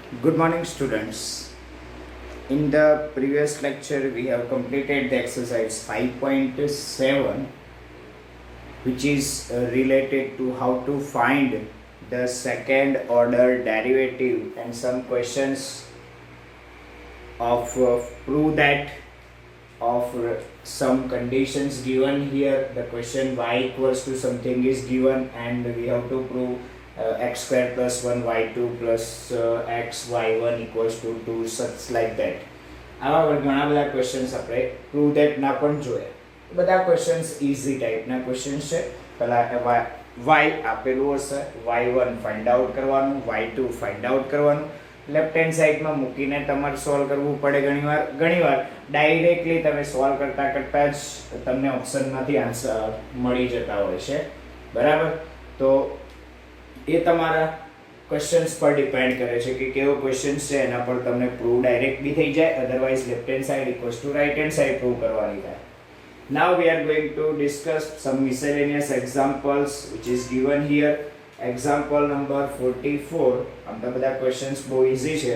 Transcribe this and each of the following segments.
Good morning, students. In the previous lecture, we have completed the exercise 5.7, which is related to how to find the second order derivative and some questions of prove that of some conditions given here. The question y equals to something is given, and we have to prove x square plus 1 y2 plus x y1 equals to 2, such like that. આવા ઘણા બધા questions આપણે prove that ના પણ જોયા. બધા questions easy ટાઈપના questions છે. પહેલા y આપેલું હશે, y1 ફાઇન્ડ આઉટ કરવાનું, y2 ફાઇન્ડ આઉટ કરવાનું. લેફ્ટ હેન્ડ સાઈડમાં મૂકીને તમારે સોલ્વ કરવું પડે ઘણીવાર ડાયરેક્ટલી તમે સોલ્વ કરતા જ તમને ઓપ્શનમાંથી આન્સર મળી જતા હોય છે. બરાબર? તો એ તમારા ક્વેશ્ચન્સ પર ડિપેન્ડ કરે છે કે કેવો ક્વેશ્ચન છે, એના પર તમને પ્રૂવ ડાયરેક્ટ બી થઈ જાય, otherwise left hand side equals to right hand side prove કરવાની થાય. Now we are going to discuss some miscellaneous examples which is given here. Example number 44. આમ તો બધા ક્વેશ્ચન્સ બહુ ઇઝી છે.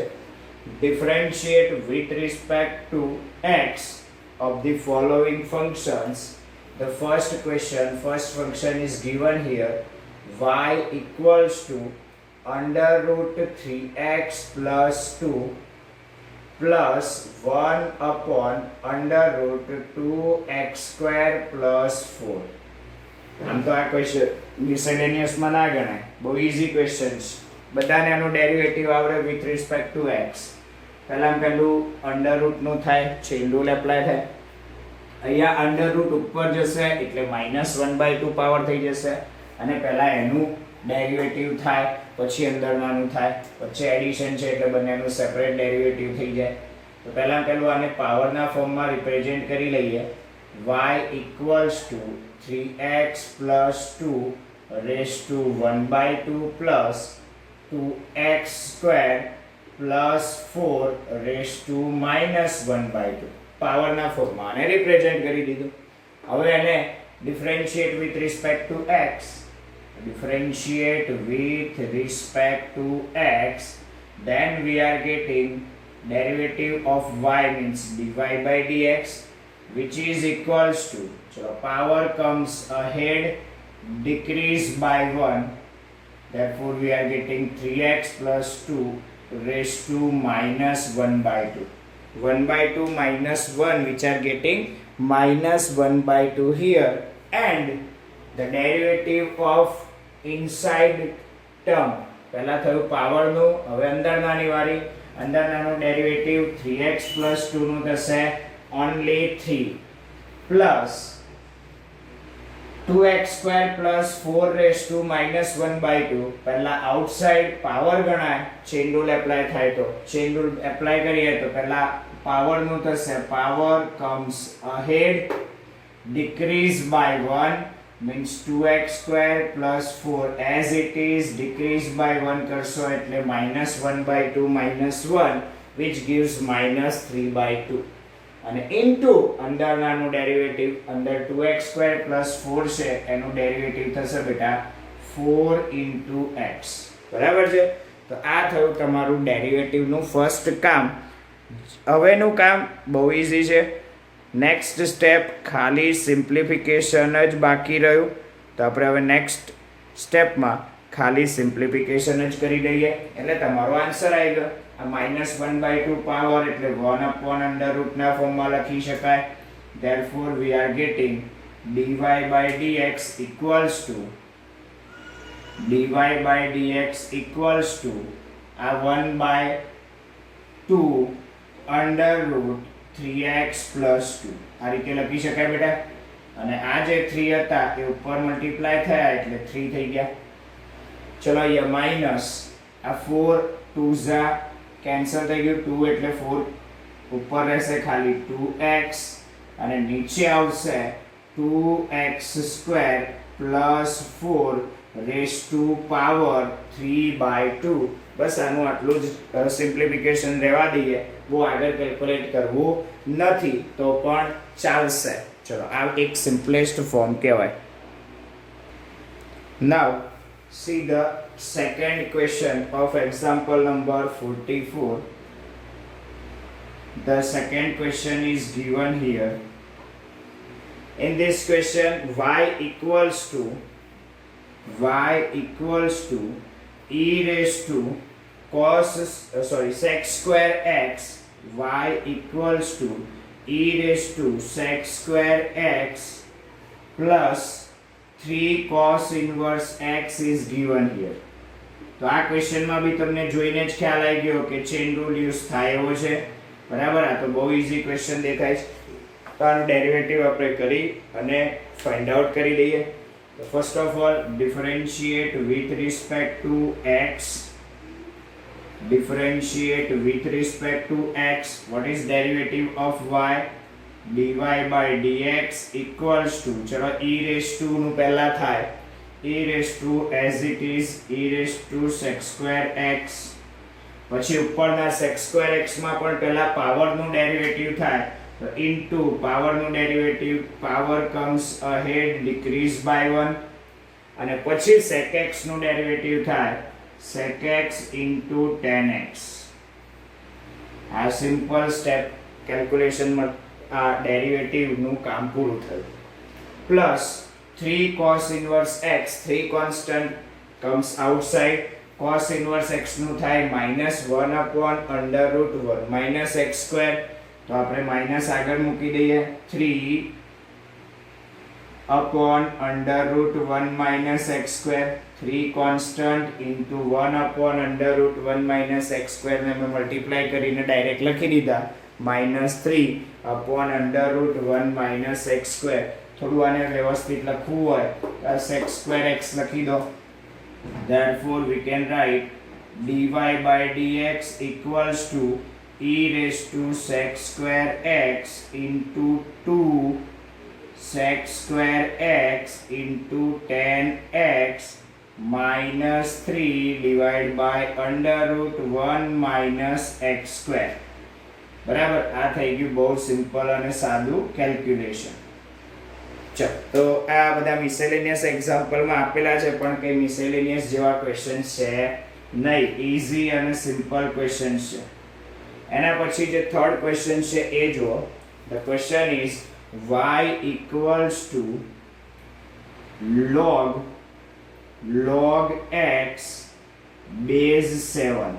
Differentiate with respect to x of the following functions. The first function is given here. Y equals to under root 3x plus 2 plus 1 upon under root 2x square plus 4. આમ તો આ question મિસેલેનિયસમાં ના ગણાય, બહુ easy question છે. બધાને આનું derivative આવડે વિથ રિસ્પેક્ટ ટુ એક્સ. પહેલું અંડર રૂટનું થાય, ચેઇન રૂલ એપ્લાય થાય. અહીંયા અંડર રૂટ ઉપર જશે એટલે -1/2 પાવર થઈ જશે, અને પહેલા એનું ડેરિવેટિવ થાય, પછી અંદરનાનું થાય, પછી એડિશન છે એટલે બંનેનું સેપરેટ ડેરિવેટિવ થઈ જાય. તો પહેલું આને પાવરના ફોર્મમાં રિપ્રેઝેન્ટ કરી લઈએ. y equals to 3x plus 2 raised to 1/2 plus 2x square plus 4 raised to -1/2. પાવરના ફોર્મમાં આને રિપ્રેઝેન્ટ કરી દીધું. હવે એને differentiate with respect to x. Differentiate with respect to x, then we are getting derivative of y means dy by dx, which is equals to, so power comes ahead, decrease by 1, therefore we are getting 3x plus 2 raised to -1/2. 1/2 minus 1, which are getting -1/2 here, and the derivative of inside term. પહેલા થયું પાવરનું, હવે અંદરનાની વારી. અંદરનાનું derivative 3x plus 2 નું થશે only 3 plus 2x square plus 4 raised to -1/2. પહેલા outside power ગણાય, chain rule apply થાય તો ચેઇન રૂલ એપ્લાય કરીએ તો પહેલા પાવરનું થશે, power comes ahead, decrease by 1 means 2x square plus 4 as it is, decrease by 1 કરશો એટલે -1/2 -1, which gives -3/2, અને into અંદરનાનું ડેરિવેટિવ, અંદર 2x square plus 4 છે એનું ડેરિવેટિવ થશે બેટા 4 into x. બરાબર છે? તો આ થયું તમારું ડેરિવેટિવનું ફર્સ્ટ કામ. હવેનું કામ બહુ ઇઝી છે. નેક્સ્ટ સ્ટેપ ખાલી સિમ્પ્લિફિકેશન જ બાકી રહ્યું. તો આપણે હવે નેક્સ્ટ સ્ટેપમાં ખાલી સિમ્પ્લિફિકેશન જ કરી દઈએ એટલે તમારો આન્સર આવી ગયો. આ -1/2 પાવર એટલે 1 upon under રૂટના ફોર્મમાં લખી શકાય. Therefore we are getting dy by dx equals to આ 1/2 under root 3x plus 2 આ રીતે લખી શકાય બેટા. અને આ જે 3 હતા એ ઉપર મલ્ટીપ્લાય થયા એટલે 3 થઈ ગયા. ચલો અહીંયા માઈનસ આ 4 2 ઝા કેન્સલ થઈ ગયું, 2 એટલે 4 ઉપર રહેશે ખાલી 2x, અને નીચે આવશે 2x square plus 4 raise to power 3/2. બસ આનું આટલું જ સિમ્પ્લિફિકેશન રહેવા દઈએ, બહુ આગળ કેલ્ક્યુલેટ કરવું નથી તો પણ ચાલશે. ચલો આ એક સિમ્પલેસ્ટ ફોર્મ કહેવાય. નાવ see the second question of example number 44. The second question is given here. In this question, y equals to e raised to sec square x, y equals to e raised to sec square x plus 3 cos inverse x is given here. તો આ ક્વેશ્ચનમાં બી તમને જોઈને જ ખ્યાલ આવી ગયો કે chain rule use થાય એવો છે, બરાબર. આ તો બહુ ઈઝી ક્વેશ્ચન દેખાય છે. તો આનું ડેરિવેટિવ આપણે કરી અને ફાઇન્ડ આઉટ કરી દઈએ. તો first of all differentiate with respect to x. Differentiate with respect to x. What is derivative of y? dy by dx equals to, ચલો e raised to નું પહેલા થાય, e raised to as it is e raised to sec square x. પછી ઉપરના sec square x માં પણ પહેલા power નું ડેરિવેટિવ થાય, તો into પાવર નું derivative, power comes ahead, decrease by 1, અને પછી sec x નું ડેરિવેટિવ થાય sec x into tan x. આ સિમ્પલ સ્ટેપ કેલ્ક્યુલેશનમાં આ ડેરિવેટિવ નું કામ પૂરું થયું. Plus 3 cos inverse x, 3 constant comes outside, cos inverse x નું થાય -1 upon under root 1 minus x square. તો આપણે માઇનસ આગળ મૂકી દઈએ, 3 upon under root 1 minus x square, 3 constant into 1 upon under root 1 minus x square ને મેં multiply કરીને ડાયરેક્ટ લખી દીધા, -3 upon under root 1 minus x square. થોડું આને વ્યવસ્થિત લખવું હોય તો sec square x લખી દો. Therefore we can write dy by dx equals to e raised to sec square x into 2 sec square x into tan x minus 3 divided by under root 1 minus x square. બરાબર. આ થઈ ગયું બહુ simple અને સાદું calculation. ચલો, તો આ બધા મિસેલેનિયસ એક્ઝામ્પલમાં આપેલા છે, પણ કઈ મિસેલેનિયસ જેવા ક્વેશ્ચન્સ છે નહીં, ઈઝી અને સિમ્પલ ક્વેશ્ચન્સ છે. એના પછી જે થર્ડ ક્વેશ્ચન છે એ જુઓ. The question is y equals to log x base 7.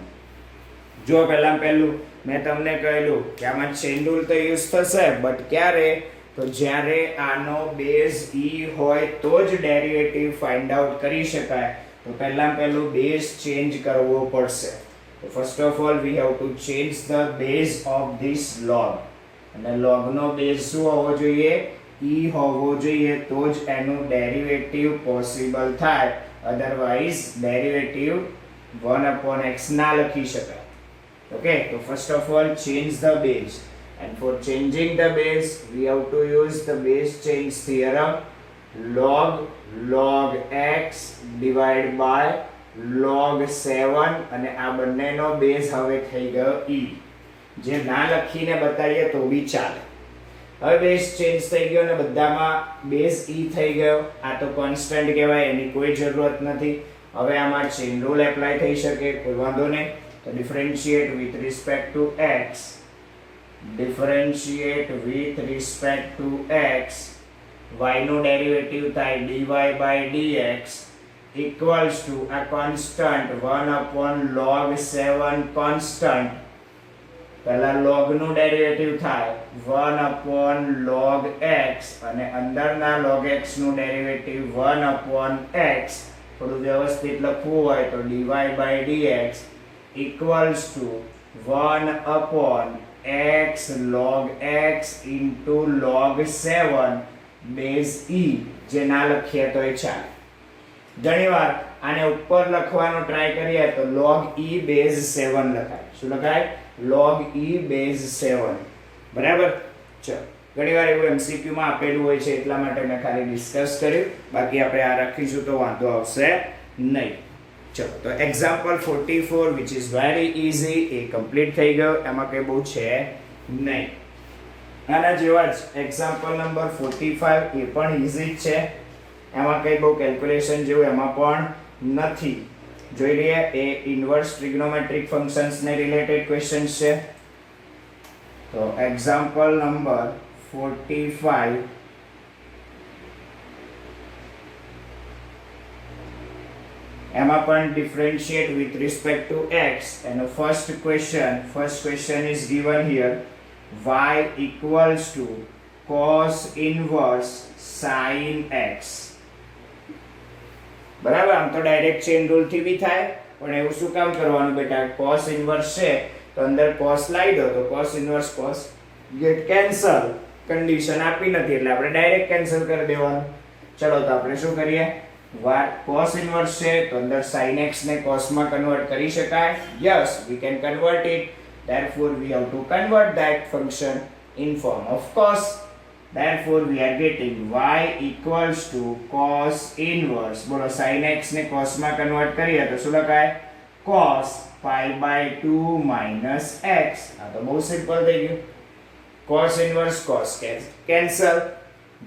જો પહેલું મેં તમને કહેલું કે આમાં ચેન રૂલ તો યુઝ થશે, બટ ક્યારે? તો જ્યારે આનો બેઝ e હોય તો જ ડેરિવેટિવ ફાઇન્ડ આઉટ કરી શકાય. તો પહેલું બેઝ ચેન્જ કરવો પડશે. તો first of all we have to change the base of this log. અને log નો બેઝ શું હોવો જોઈએ? e હોવો જોઈએ, તો જ એનું ડેરિવેટિવ પોસિબલ થાય. અધરવાઇઝ ડેરિવેટિવ 1 upon x ના લખી શકાય. Okay, so first of all change the base, and for changing the base we have to use the base change theorem. log x divided by log 7, અને આ બંનેનો base હવે થઈ ગયો e. જે ના લખીને બતાવીએ તો બી ચાલે. હવે બેઝ ચેન્જ થઈ ગયો અને બધામાં બેઝ e થઈ ગયો. આ તો કોન્સ્ટન્ટ કહેવાય, એની કોઈ જરૂરત નથી. હવે આમાં ચેન રૂલ એપ્લાય થઈ શકે, કોઈ વાંધો નહીં. તો differentiate with respect to x. Differentiate with respect to x. y નું ડેરિવેટિવ થાય dy by dx equals to a constant 1 upon log 7 constant. પહેલા log નું ડેરિવેટિવ થાય 1 upon log x, અને અંદરના log x નું ડેરિવેટિવ 1 upon x. થોડું વ્યવસ્થિત લખવું હોય તો dy by dx equals to 1 upon x log x into log 7 base e. જે ના લખીએ તો એ ચાલે. ઘણીવાર આને ઉપર લખવાનો ટ્રાય કરીએ તો log e base 7 લખાય. શું લખાય? log e base 7. બરાબર. ચલો, ઘણીવાર એવું MCQ માં આપેલું હોય છે, એટલા માટે મેં ખાલી ડિસ્કસ કર્યું. બાકી આપણે આ રાખીશું તો વાંધો આવશે નહીં. ચલો, તો example 44 which is very easy A complete થઈ ગયો. એમાં કંઈ બહુ છે નહીં. આના જેવા જ એક્ઝામ્પલ નંબર 45 એ પણ ઈઝી જ છે. એમાં કંઈ બહુ કેલ્ક્યુલેશન જેવું એમાં પણ નથી. જોઈ લઈએ એ ઇન્વર્સ ટ્રિગ્નોમેટ્રિક ફંક્શન્સ ને રિલેટેડ ક્વેશ્ચન્સ છે. તો એક્ઝામ્પલ નંબર 45 એમાં પણ differentiate with respect to x, and the first question is given here, y equals to cos inverse sin x. બરાબર, આમ તો ડાયરેક્ટ ચેન રૂલ થી બી થાય, પણ એવું શું કામ કરવાનું બેટા, cos inverse છે તો અંદર cos લાવી દો તો cos inverse cos get cancel, condition આપી નથી એટલે આપણે ડાયરેક્ટ કેન્સલ કરી દેવાનું. ચલો તો આપણે શું કરીએ, cos inverse છે તો અંદર sin x ને cos માં કન્વર્ટ કરી શકાય. yes, we can convert it, therefore we have to convert that function in form of cos. Therefore we are getting y equals to cos inverse, બોલો sin x ને cos માં convert કરીએ તો શું લખાય, cos pi by 2 minus x. આ તો બહુ સિમ્પલ થઈ ગયું, cos inverse cos cancel.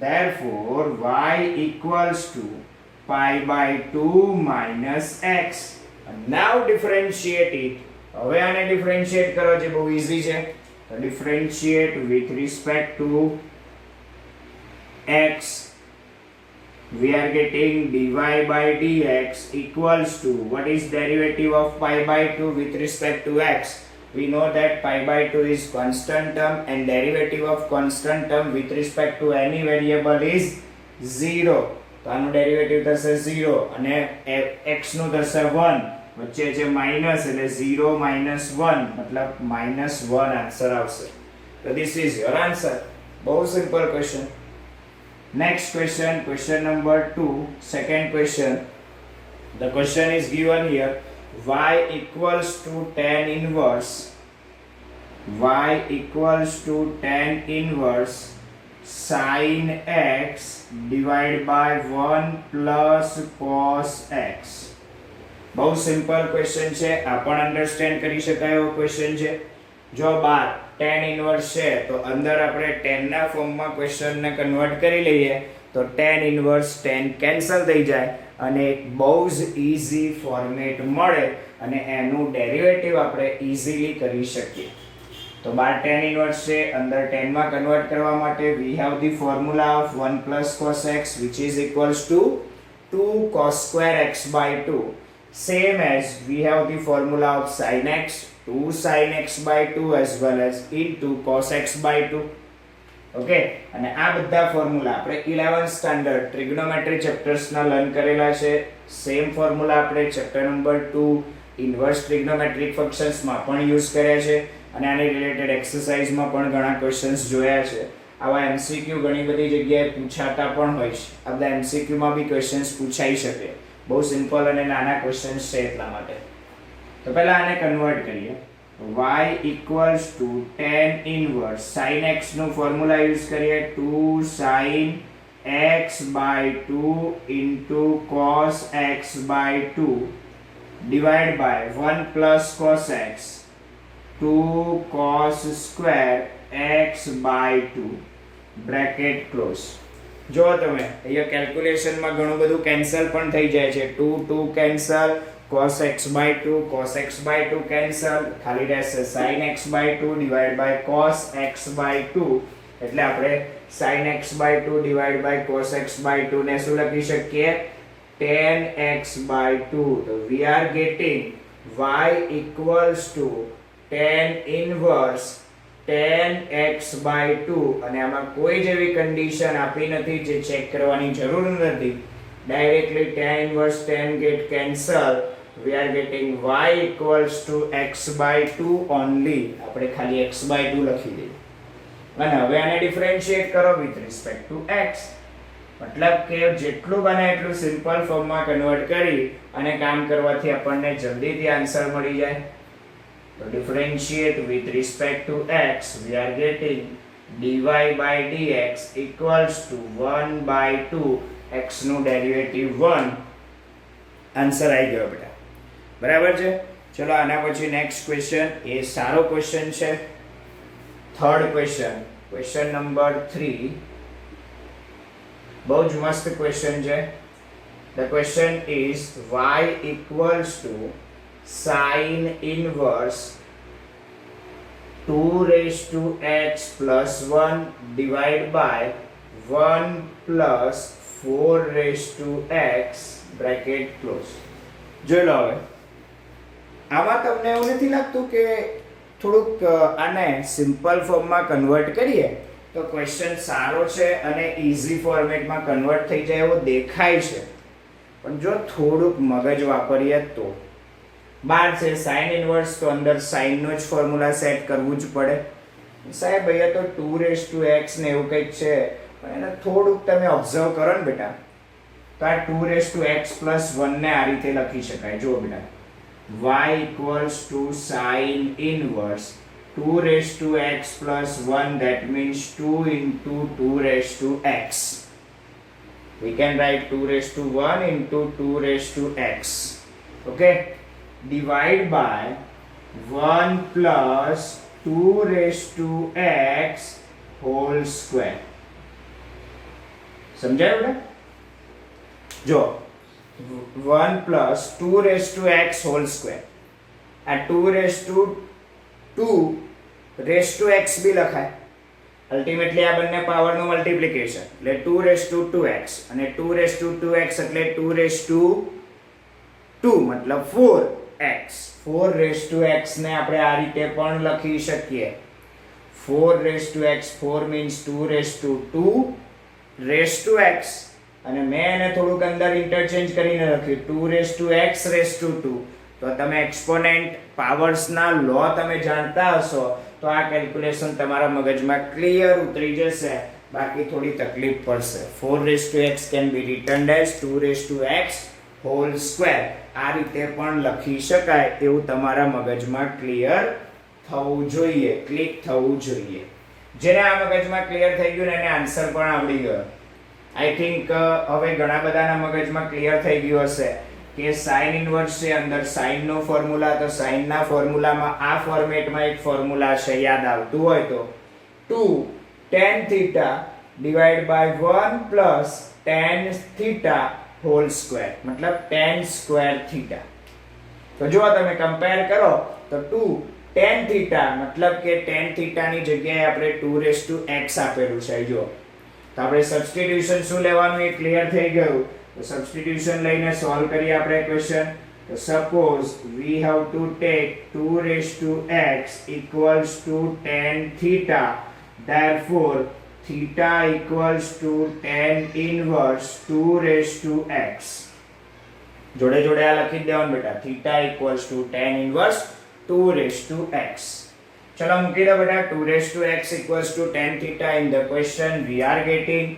Therefore y equals to pi by 2 minus x. And now differentiate it. હવે આને ડિફરન્શિએટ કરો જે બહુ ઈઝી છે. તો differentiate with respect to x, we are getting dy by dx equals to, what is derivative of pi by 2 with respect to x? We know that pi by 2 is constant term, and derivative of constant term with respect to any variable is 0. તો આનું derivative થશે 0 અને x નું થશે 1, વચ્ચે છે minus એટલે 0 minus 1 મતલબ -1 આન્સર આવશે. તો this is your answer. બહુ simple question. Next question number 2, second question. The question is given here, y equals to tan inverse sin x divided by 1 plus cos x. બહુ simple question છે, આ પણ understand કરી શકાય એવો question છે. જો બાર tan ઇન્વર્સ છે તો અંદર આપણે tan ના ફોર્મમાં ક્વેશ્ચનને કન્વર્ટ કરી લઈએ તો tan ઇન્વર્સ tan કેન્સલ થઈ જાય અને એક બહુ જ ઈઝી ફોર્મેટ મળે અને એનું ડેરિવેટિવ આપણે ઈઝીલી કરી શકીએ. તો બાર tan ઇન્વર્સ છે, અંદર tan માં કન્વર્ટ કરવા માટે we have the formula of 1 plus cos x, which is equals to 2 cos square x by 2. Same as we have the formula of sin x, 2 sin x by 2 as well as into cos x by 2. Okay, અને આ બધા formula આપણે 11th standard ટ્રિગ્નોમેટ્રી chapters ના learn કરેલા છે. Same formula આપણે chapter number 2 inverse trigonometric functions માં પણ યુઝ કર્યા છે અને આની રિલેટેડ એક્સરસાઇઝ માં પણ ઘણા ક્વેશ્ચન્સ જોયા છે. આવા એમસીક્યુ ઘણી બધી જગ્યાએ પૂછાતા પણ હોય છે. આ બધા એમસીક્યુ માં બી ક્વેશ્ચન્સ પૂછાઈ શકે. બહુ સિમ્પલ અને નાના ક્વેશ્ચન્સ છે એટલા માટે. તો પહેલા આને કન્વર્ટ કરીએ. y equals to tan inverse sin x નું ફોર્મ્યુલા યુઝ કરીએ, 2 sin x by 2 into cos x by 2 divided by 1 plus cos x, 2 cos square x by 2 bracket close. જો તમે અહીંયા કેલ્ક્યુલેશનમાં ઘણું બધું કેન્સલ પણ થઈ જાય છે. 2 cancel, cos x by 2 cancel, ખાલી રહેશે sin x by 2 divided by cos x by 2. એટલે આપણે sin x by 2 divided by cos x by 2 ને શું લખી શકીએ, tan x by 2. તો we are getting y equals to tan inverse tan x by 2. અને આમાં કોઈ જેવી કન્ડિશન આપી નથી જે ચેક કરવાની જરૂર નથી. Directly tan inverse tan get cancel. We are getting y equals to x by 2 only. આપણે ખાલી x by 2 લખી દઈએ અને હવે આને ડિફરન્શિએટ કરો with respect to x. મતલબ કે જેટલું બને એટલું સિમ્પલ ફોર્મમાં કન્વર્ટ કરી અને કામ કરવાથી આપણને જલ્દીથી આન્સર મળી જાય. તો differentiate with respect to x, we are getting dy by dx equals to 1 by 2, x નું ડેરિવેટિવ 1. આન્સર આવી ગયો બેટા, બરાબર છે. ચલો આના પછી નેક્સ્ટ ક્વેશ્ચન, એ સારો ક્વેશ્ચન છે. થર્ડ ક્વેશ્ચન નંબર 3, બહુ જ મસ્ત ક્વેશ્ચન છે. The question is y equals to sine inverse 2 raised to x plus 1 divided by 1 plus 4 raised to x bracket close. જોઈ લો હવે આમાં તમને એવું નથી લાગતું કે થોડુંક આને સિમ્પલ ફોર્મમાં કન્વર્ટ કરીએ તો ક્વેશ્ચન સારો છે અને ઈઝી ફોર્મેટમાં કન્વર્ટ થઈ જાય એવો દેખાય છે, પણ જો થોડુંક મગજ વાપરીએ તો બાર છે સાઇન ઇનવર્સ તો અંદર સાઇનનો જ ફોર્મ્યુલા સેટ કરવું જ પડે. સાહેબ અહીંયા તો 2 રેઝ ટુ x ને એવું કંઈક છે, પણ એને થોડુંક તમે ઓબ્ઝર્વ કરો ને બેટા તો આ 2 રેઝ ટુ x પ્લસ 1 ને આ રીતે લખી શકાય. જુઓ બેટા y equals to sine inverse 2 raised to x plus 1, that means 2 into 2 raised to x. We can write 2 raised to 1 into 2 raised to x. Okay, divide by 1 plus 2 raised to x whole square. સમજાયું બેટા? જો 1 plus 2 raised to x whole square. આ 2 raised to 2 raised to x બી લખાય. Ultimately આ બંને પાવરનું multiplication એટલે 2 raised to 2x અને 2 raised to 2x એટલે 2 raised to 2 મતલબ 4x. 4 raised to x ને આપણે આ રીતે પણ લખી શકીએ. 4 raised to x, 4 means 2 raised to 2 raised to x અને મેં એને થોડુંક અંદર ઇન્ટરચેન્જ કરીને લખ્યું 2 raised to x raised to 2. તો તમે એક્સપોનેન્ટ પાવર્સના લો તમે જાણતા હશો તો આ કેલ્ક્યુલેશન તમારા મગજમાં ક્લિયર ઉતરી જશે, બાકી થોડી તકલીફ પડશે. 4 raised to x can be written as 2 raised to x whole square. આ રીતે પણ લખી શકાય એવું તમારા મગજમાં ક્લિયર થવું જોઈએ, ક્લિક થવું જોઈએ. જેને આ મગજમાં ક્લિયર થઈ ગયું ને એને આન્સર પણ આવડી ગયો. આઈ થિંક હવે ઘણા બધાના મગજમાં ક્લિયર થઈ ગયું હશે કે સાઇન ઇનવર્સ છે, અંદર સાઇન નો ફોર્મ્યુલા, તો સાઇન ના ફોર્મ્યુલામાં આ ફોર્મેટમાં એક ફોર્મ્યુલા છે, યાદ આવતું હોય તો 2 tan theta divided by 1 plus tan theta whole square મતલબ tan square theta. તો જો તમે કમ્પેર કરો તો 2 tan theta મતલબ કે tan theta ની જગ્યાએ આપણે 2 raised to x આપેલું છે. જો તો આપણે સબસ્ટિટ્યુશન શું લેવાનું એ ક્લિયર થઈ ગયું. તો સબસ્ટિટ્યુશન લઈને સોલ્વ કરીએ આપણે ક્વેશ્ચન. તો suppose we have to take 2 raised to x equals to tan theta, therefore theta equals to tan inverse 2 raised to x. જોડે જોડે આ લખી દેવાનું બેટા, theta equals to tan inverse 2 raised to x. ચલો મૂકી દો બેટા, 2 raised to x equals to tan theta. In the question we are getting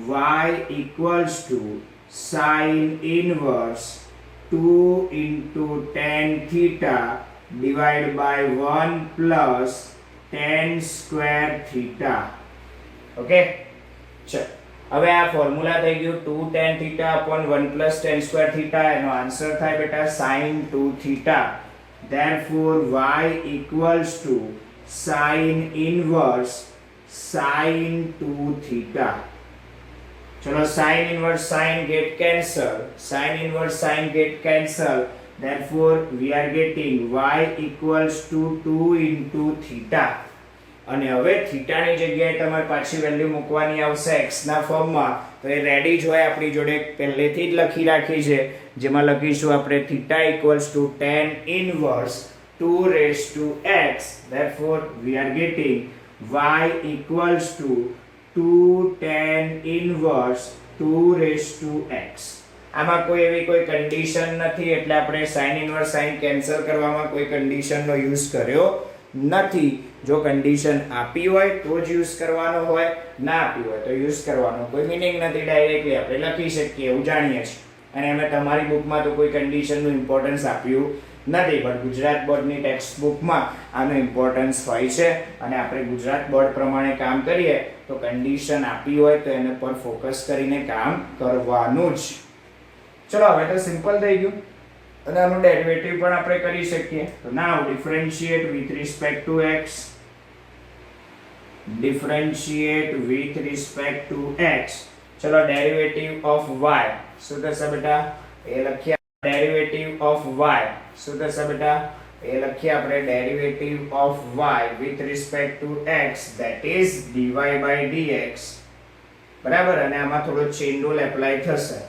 y equals to sine inverse 2 into tan theta divided by 1 plus tan square theta. Okay, ચલો હવે આ formula થઈ ગયું 2 tan theta upon 1 plus tan square theta. એનો answer થાય બેટા sin 2 theta. Therefore y equals to sin inverse sin 2 theta. चलो sin inverse sin get cancel, sin inverse sin get cancel. Therefore we are getting y equals to 2 into theta. અને હવે theta ની જગ્યાએ તમારે પાછી value મૂકવાની આવશે x ના ફોર્મમાં. તો એ રેડી જ હોય આપણી જોડે પહેલેથી જ લખી રાખી છે, જેમાં લખીશું આપણે theta equals to tan inverse 2 raised to x. Therefore we are getting y equals to 2 tan inverse 2 raised to x. આમાં કોઈ એવી કોઈ કન્ડિશન નથી એટલે આપણે sin inverse sin કેન્સલ કરવામાં કોઈ કન્ડિશનનો યુઝ કર્યો નથી. જો કન્ડિશન આપી હોય તો જ યુઝ કરવાનો હોય, ના આપી હોય તો યુઝ કરવાનો કોઈ મીનિંગ નથી. ડાયરેક્ટલી આપણે લખી શકીએ એવું જાણીએ છીએ. અને અમે તમારી બુકમાં તો કોઈ કન્ડિશનનું ઇમ્પોર્ટન્સ આપ્યું નથી, પણ ગુજરાત બોર્ડની ટેક્સ્ટ બુકમાં આનું ઇમ્પોર્ટન્સ હોય છે અને આપણે ગુજરાત બોર્ડ પ્રમાણે કામ કરીએ તો કન્ડિશન આપી હોય તો એને પર ફોકસ કરીને કામ કરવાનું જ. ચલો હવે તો સિમ્પલ થઈ ગયું અને આનું ડેરિવેટિવ પણ આપણે કરી શકીએ. તો now differentiate with respect to x, differentiate with respect to x. ચલો ડેરિવેટિવ ઓફ y શું થશે બેટા? એ લખીએ ડેરિવેટિવ ઓફ y. શું થશે બેટા? એ લખીએ આપણે derivative of y with respect to x, that is dy by dx. બરાબર, અને આમાં થોડો ચેઇન રૂલ એપ્લાય થશે.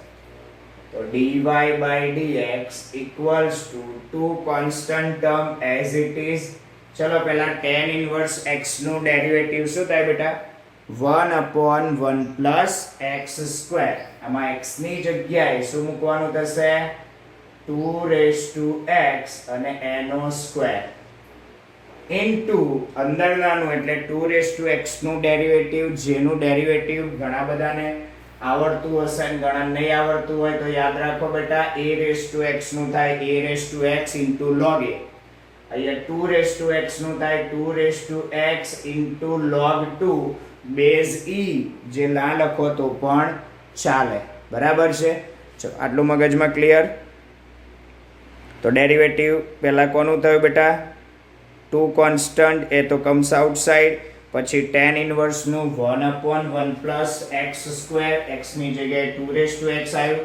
તો dy by dx equals to two constant term as it is. ચલો પહેલા tan inverse x નું ડેરિવેટિવ શું થાય બેટા? 1 upon 1 plus x square. આમાં x ની જગ્યાએ શું મૂકવાનું થશે? 2 raised to x અને એનો સ્ક્વેર ઇન્ટુ અંદરનાનું એટલે 2 raised to x નું ડેરિવેટિવ, જેનું ડેરિવેટિવ ઘણા બધાને આવડતું હશે અને ઘણા નહીં આવડતું હોય તો યાદ રાખો બેટા, a raised to x નું થાય a raised to x into log a. અહીંયા 2 raised to x નું થાય 2 raised to x into log 2 base e, જે ના લખો તો પણ ચાલે. બરાબર છે? ચલો આટલું મગજમાં ક્લિયર? તો ડેરિવેટિવ પહેલા કોનું થયું બેટા? 2 કોન્સ્ટન્ટ, એ તો કમ્સ આઉટસાઇડ. પછી tan ઇનવર્સ નું 1 upon 1 plus x square, x ની જગ્યાએ 2 raised to x આવ્યું,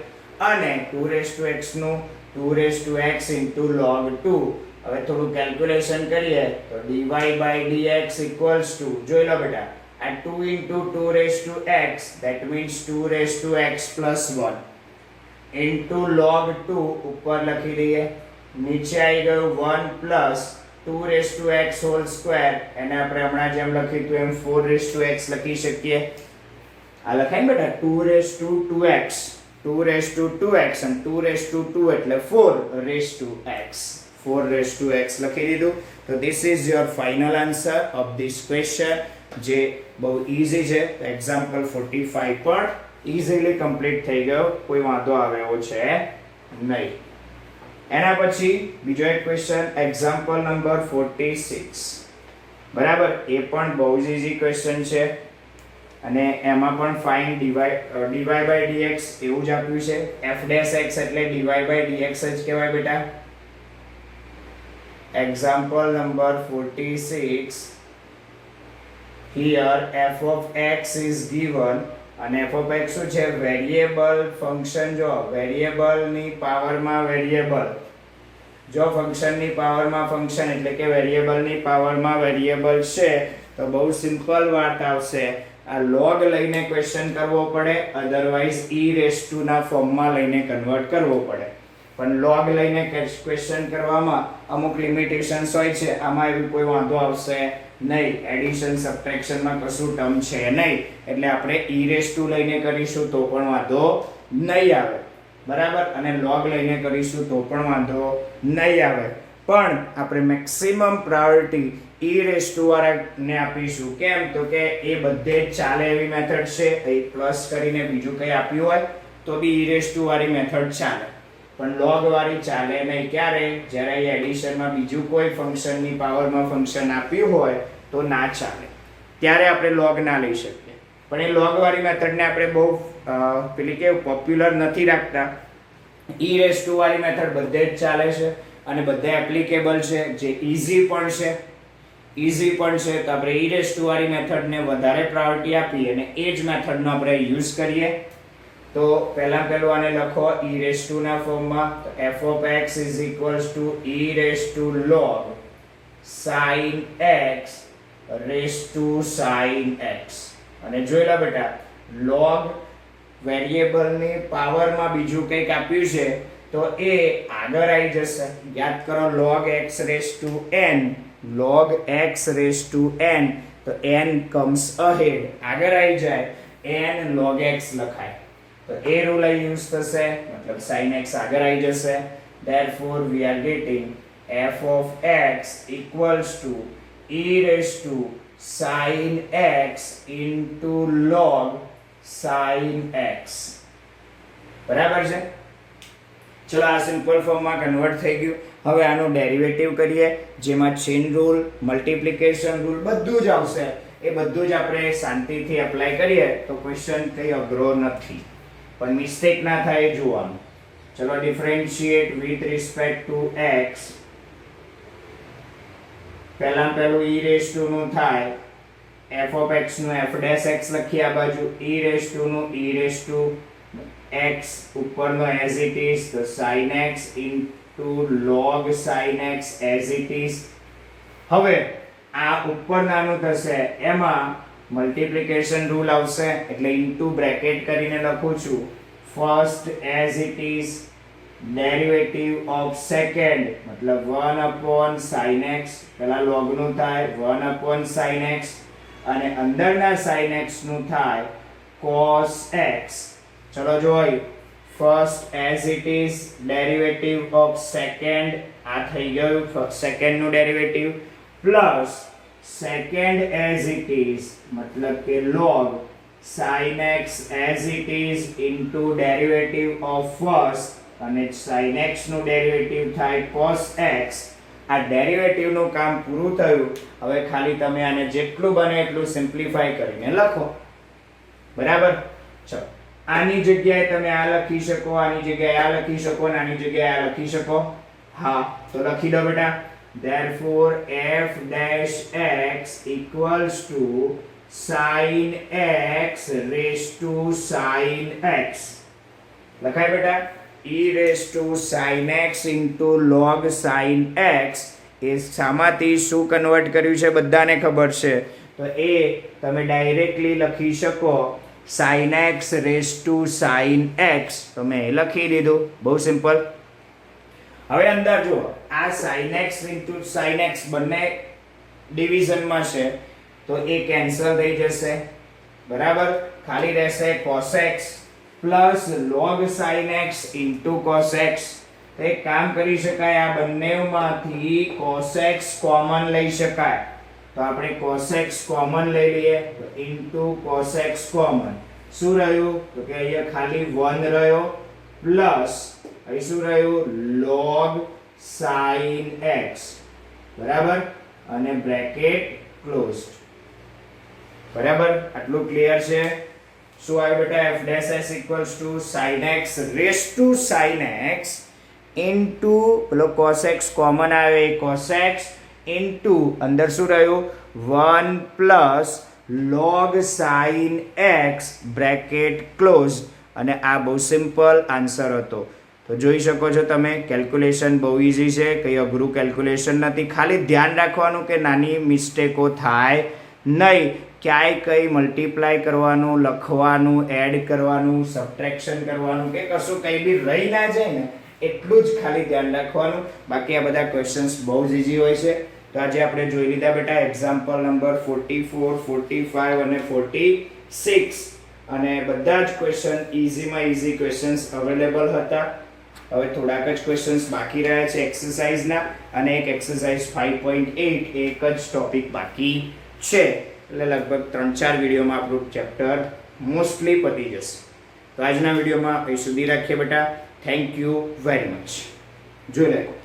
અને 2 raised to x નું 2 raised to x into log 2. હવે થોડું કેલ્ક્યુલેશન કરીએ તો dy by dx equals to, જોઈ લો બેટા, આ 2 into 2 raised to x, that means 2 raised to x plus 1 into log 2 ઉપર લખી દઈએ. નીચે આવી ગયું 1 plus 2 raised to x whole square, એને આપણે હમણાં જેમ લખ્યું હતું એમ 4 raised to x લખી શકીએ. આ લખાય ને બેટા 2 raised to 2x, 2 raised to 2x અને 2 raised to 2 એટલે 4 raised to x, 4 raised to x લખી દીધું. તો this is your final answer of this question, જે બહુ ઈઝી છે. એક્ઝામ્પલ 45 પણ ઈઝીલી કમ્પ્લીટ થઈ ગયો, કોઈ વાંધો આવે એવો છે નહીં. એના પછી બીજો એક ક્વેશ્ચન, એક્ઝામ્પલ નંબર 46. બરાબર, એ પણ બહુ જ ઈઝી ક્વેશ્ચન છે અને એમાં પણ ફાઇન્ડ dy by dx એવું જ આપ્યું છે. f dash x એટલે dy by dx જ કહેવાય બેટા. Example number 46. here f of x is given, અને f of x શું છે? Variable function. જો વેરિયેબલ ની પાવરમાં વેરિયેબલ, જો ફંક્શન ની પાવરમાં ફંક્શન એટલે કે વેરિયેબલ ની પાવરમાં વેરિયેબલ છે, તો બહુ સિમ્પલ વાત આવશે. આ log લઈને ક્વેશ્ચન કરવો પડે, અધરવાઇઝ e raised to ના ફોર્મમાં લઈને કન્વર્ટ કરવો પડે. પણ log લઈને ક્વેશ્ચન કરવામાં અમુક લિમિટેશન્સ હોય છે, આમાં એવી કોઈ વાંધો આવશે નહીં. એડિશન સબટ્રેક્શનમાં કશું ટર્મ છે નહીં, એટલે આપણે e raised to લઈને કરીશું તો પણ વાંધો નહીં આવે. બરાબર, અને log લઈને કરીશું તો પણ વાંધો નહીં આવે. પણ આપણે maximum priority e raised to વાળાને આપીશું. કેમ? તો કે એ બધે જ ચાલે એવી મેથડ છે. એ પ્લસ કરીને બીજું કંઈ આપ્યું હોય તો બી e raised to વાળી મેથડ ચાલે, પણ log વાળી ચાલે નહીં. ક્યારે? જ્યારે એડિશનમાં બીજું કોઈ ફંક્શનની પાવરમાં ફંક્શન આપ્યું હોય તો ના ચાલે, ત્યારે આપણે log ના લઈ શકીએ. પણ એ log વાળી મેથડને આપણે બહુ પેલી કે પોપ્યુલર નથી રાખતા. e raised to વાળી મેથડ બધે જ ચાલે છે અને બધે એપ્લિકેબલ છે, જે ઈઝી પણ છે. તો આપણે e raised to વાળી મેથડને વધારે પ્રાયોરિટી આપીએ અને એ જ મેથડનો આપણે યુઝ કરીએ. તો પહેલું આને લખો e raised to ના ફોર્મમાં. તો f of x is equals to e raised to log sin x raised to sin x. અને જોઈ લો બેટા, log વેરિયેબલની પાવરમાં બીજું કંઈક આપ્યું છે તો એ આગળ આવી જશે. યાદ કરો, log x raised to n, log x raised to n, તો n comes ahead, આગળ આવી જાય, n log x લખાય. તો એ રૂલ યુઝ થશે, મતલબ sin x આગળ આવી જશે. therefore we are getting f of x equals to e raised to sin x into log sin x. બરાબર છે? ચલો આ સિમ્પલ ફોર્મમાં કન્વર્ટ થઈ ગયું. હવે આનું ડેરિવેટિવ કરીએ, જેમાં ચેઇન રૂલ, મલ્ટીપ્લિકેશન રૂલ બધું જ આવશે. એ બધું જ આપણે શાંતિથી એપ્લાય કરીએ તો ક્વેશ્ચન કંઈ અઘરો નથી, પણ મિસ્ટેક ના થાય જોવાનું. ચલો differentiate with respect to x. પહેલું e raised to નું થાય, f of x નું f dash x લખી આ બાજુ, e raised to નું e raised to x ઉપરનો એઝ ઇટ ઇઝ, તો sin x into log sin x as it is. હવે આ ઉપર નાનું થશે એમાં મલ્ટીપ્લિકેશન રૂલ આવશે એટલે ઇન્ટુ બ્રેકેટ કરીને લખું છું first as it is derivative of second મતલબ 1 upon sin x, પેલા log નું થાય 1 upon sin x અને અંદરના sin x નું થાય cos x. ચલો જોઈ first as it is derivative of second, આ થઈ ગયું સેકન્ડ નું derivative, plus second as it is મતલબ કે log sin x as it is into derivative of first અને sin x નું ડેરિવેટિવ થાય cos x. આ ડેરિવેટિવ નું કામ પૂરું થયું. હવે ખાલી તમે આને જેટલું બને એટલું સિમ્પ્લિફાય કરીને લખો. બરાબર? ચલો આની જગ્યાએ તમે આ લખી શકો, આની જગ્યાએ આ લખી શકો અને આની જગ્યાએ આ લખી શકો. હા તો લખી દો બેટા. therefore f dash x equals to sin x raised to sin x. લખાય બેટા? e raised to sin x into log sin x એ શામાંથી શું કન્વર્ટ કર્યું છે બધાને ખબર છે, તો એ તમે ડાયરેક્ટલી લખી શકો sin x raised to sin x. તો મેં લખી દીધું, બહુ સિમ્પલ. હવે અંદર જુઓ આ sin x into sin x બંને ડિવિઝનમાં છે તો એ કેન્સલ થઈ જશે. બરાબર? ખાલી રહેશે cos x plus log sin x into cos x. તો એક કામ કરી શકાય, આ બંનેમાંથી cos x કોમન લઈ શકાય. તો આપણે cos x કોમન લઈ લઈએ તો into cos x કોમન. શું રહ્યું? તો કે અહીંયા ખાલી 1 રહ્યો પ્લસ અહીં શું રહ્યું? log sin x. બરાબર? અને બ્રેકેટ ક્લોઝડ. બરાબર? આટલું ક્લિયર છે? શું આવ્યું બેટા? f dash s equals to sin x raised to sin x into પેલો cos x કોમન આવે cos x into અંદર શું રહ્યું? 1 plus log sin x bracket close. અને આ બહુ સિમ્પલ આન્સર હતો. તો જોઈ શકો છો તમે કેલ્ક્યુલેશન બહુ ઈઝી છે, કંઈ અઘરું કેલ્ક્યુલેશન નથી. ખાલી ધ્યાન રાખવાનું કે નાની મિસ્ટેકો થાય નહીં. ક્યાંય કંઈ મલ્ટીપ્લાય કરવાનું, લખવાનું, એડ કરવાનું, સબટ્રેક્શન કરવાનું કે કશું કંઈ બી રહી ના જાય ને એટલું જ ખાલી ધ્યાન રાખવાનું. બાકી આ બધા ક્વેશ્ચન્સ બહુ જ ઈઝી હોય છે. તો આજે આપણે જોઈ લીધા બેટા એક્ઝામ્પલ નંબર 44, 45 અને 46 અને બધા જ ક્વેશ્ચન ઈઝીમાં ઈઝી ક્વેશ્ચન્સ અવેલેબલ હતા. હવે થોડાક જ ક્વેશ્ચન્સ બાકી રહ્યા છે એક્સરસાઇઝના અને એક એક્સરસાઇઝ 5.8 એક જ ટોપિક બાકી છે. એટલે લગભગ 3-4 વિડીયોમાં આપણું ચેપ્ટર મોસ્ટલી પતી જશે. તો આજના વિડીયોમાં અહીં સુધી રાખીએ બેટા. Thank you very much. જોઈ લેજો.